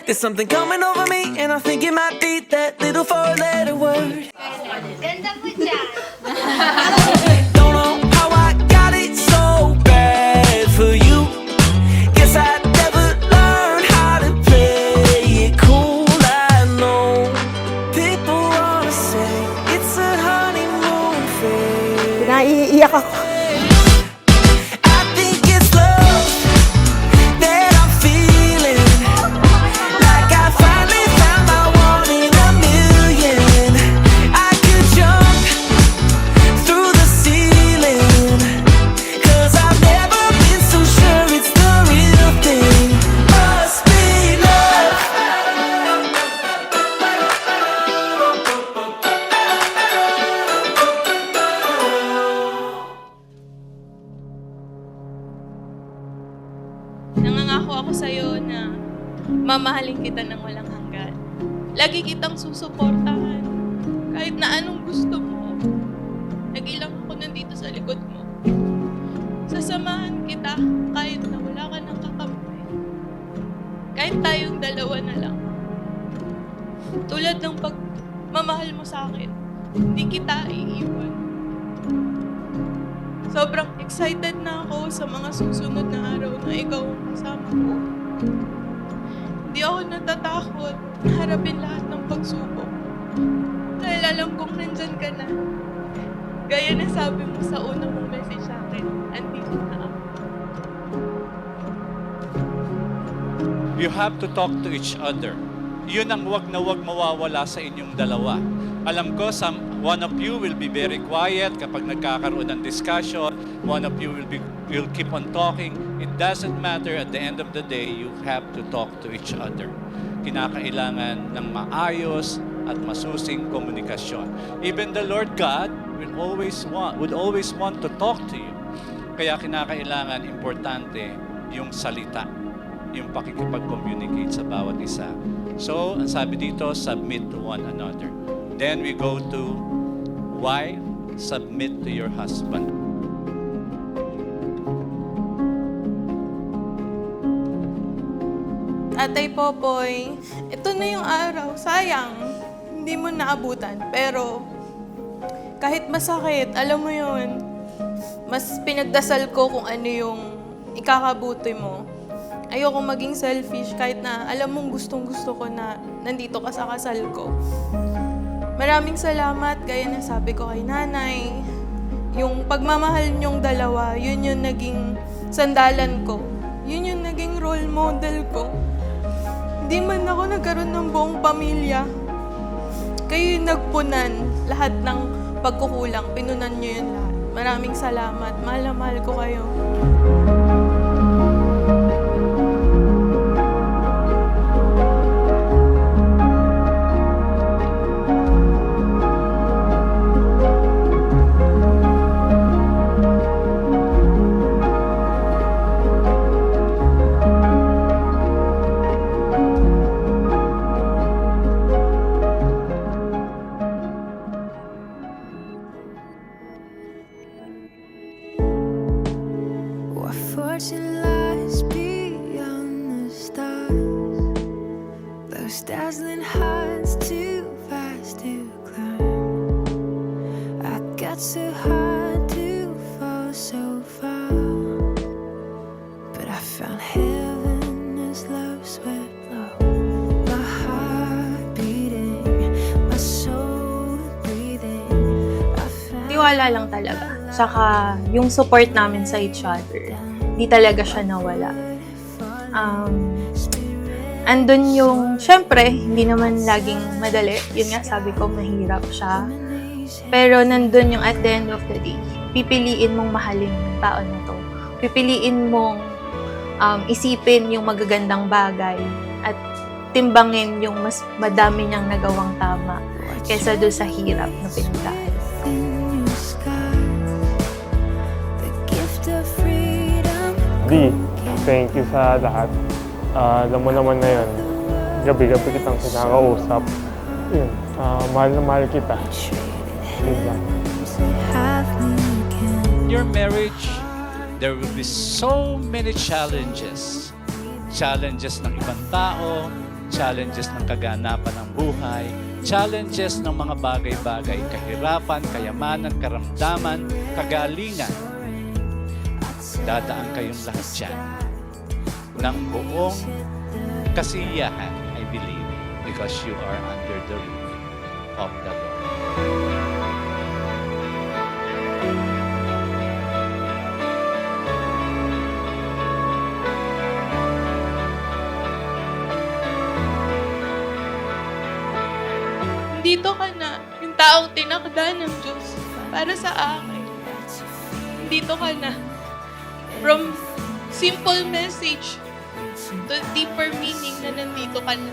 There's something coming over me, and I think it might be that little four-letter word. Ganda mo dyan. Don't know how I got it so bad for you. Guess I never learned how to play it cool. I know people wanna say it's a honeymoon phase. Naiiyak ako. I think it's love that I'm feeling. Like I finally found my one in a million. I could jump through the ceiling, 'cause I've never been so sure it's the real thing. Must be love. Nangangako ako sa'yo na mamahalin kita ng walang hanggan. Lagi kitang susuportahan. Kahit na anong gusto mo. Lagi lang ako nandito sa likod mo. Sasamahan kita kahit na wala ka ng kakamay. Kahit tayong dalawa na lang. Tulad ng pagmamahal mo sa akin, hindi kita iiwan. Sobrang excited na ako sa mga susunod na araw na ikaw ang kasama ko. Hindi ako natatakot na harapin lahat ng pagsubok. Dahil alam kong nandyan ka na. Gaya na sabi mo sa unang mong message sa akin, andito na ako. You have to talk to each other. Yun ang wag na wag mawawala sa inyong dalawa. Alam ko, one of you will be very quiet kapag nagkakaroon ng discussion. One of you will keep on talking. It doesn't matter. At the end of the day, you have to talk to each other. Kinakailangan ng maayos at masusing komunikasyon. Even the Lord God would always want to talk to you. Kaya kinakailangan importante yung salita, yung pakikipag-communicate sa bawat isa. So, ang sabi dito, submit to one another. Then we go to wife, submit to your husband. Atay Popoy, ito na yung araw. Sayang, hindi mo naabutan. Pero kahit masakit, alam mo yun, mas pinagdasal ko kung ano yung ikakabuti mo. Ayoko maging selfish kahit na alam mong gustong-gusto ko na nandito ka sa kasal ko. Maraming salamat, gaya na sabi ko kay nanay. Yung pagmamahal niyong dalawa, yun yung naging sandalan ko. Yun yung naging role model ko. Hindi man ako nagkaroon ng buong pamilya. Kayo yung nagpunan lahat ng pagkukulang. Pinunan niyo yun lahat. Maraming salamat. Mahal na mahal ko kayo. What fortune lies beyond the stars? Those dazzling heights too fast to climb. I got so high to fall so far, but I found heaven as love swept low. My heart beating, my soul breathing. I found Tiwala lang talaga. Saka yung support namin sa each other, di talaga siya nawala. Andun yung, syempre, hindi naman laging madali. Yun nga, sabi ko, mahirap siya. Pero nandun yung at the end of the day, pipiliin mong mahalin yung tao na to. Pipiliin mong isipin yung magagandang bagay at timbangin yung mas madami niyang nagawang tama kaysa doon sa hirap na pinagdaan. in your skies, the gift of freedom. Di, thank you sa lahat. Alam mo naman na yun, gabi-gabi kitang kinakausap. Yun, mahal na mahal kita. Yun lang. Have me again. Your marriage, there will be so many challenges. Challenges ng ibang tao, challenges ng kaganapan ng buhay, challenges ng mga bagay-bagay, kahirapan, kayamanan, karamdaman, kagalingan. Dadaan kayong lahat dyan ng buong kasiyahan, I believe, because you are under the roof of the Lord. Dito ka na, yung taong tinakda ng Diyos para sa akin. Dito ka na. From simple message to deeper meaning na nandito ka na.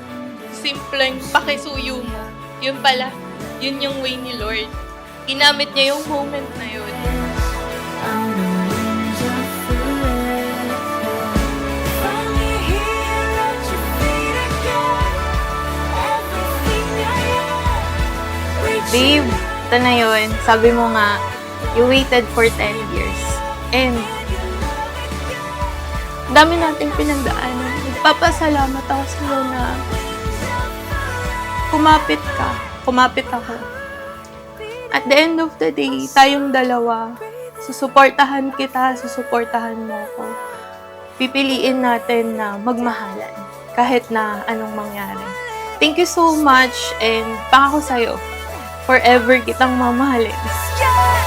Simpleng pakisuyo mo. Yun pala, yun yung way ni Lord. Ginamit niya yung moment na yun. Finally here at your feet again. Everything I am, reaching Babe, ito na yun. Sabi mo nga, you waited for 10 years. And, dami nating pinagdaanan. Nagpapasalamat ako sa'yo na kumapit ka. Kumapit ako. At the end of the day, tayong dalawa, susuportahan kita, susuportahan mo ako. Pipiliin natin na magmahalan kahit na anong mangyari. Thank you so much and pangako sa'yo, forever kitang mamahalin. sky.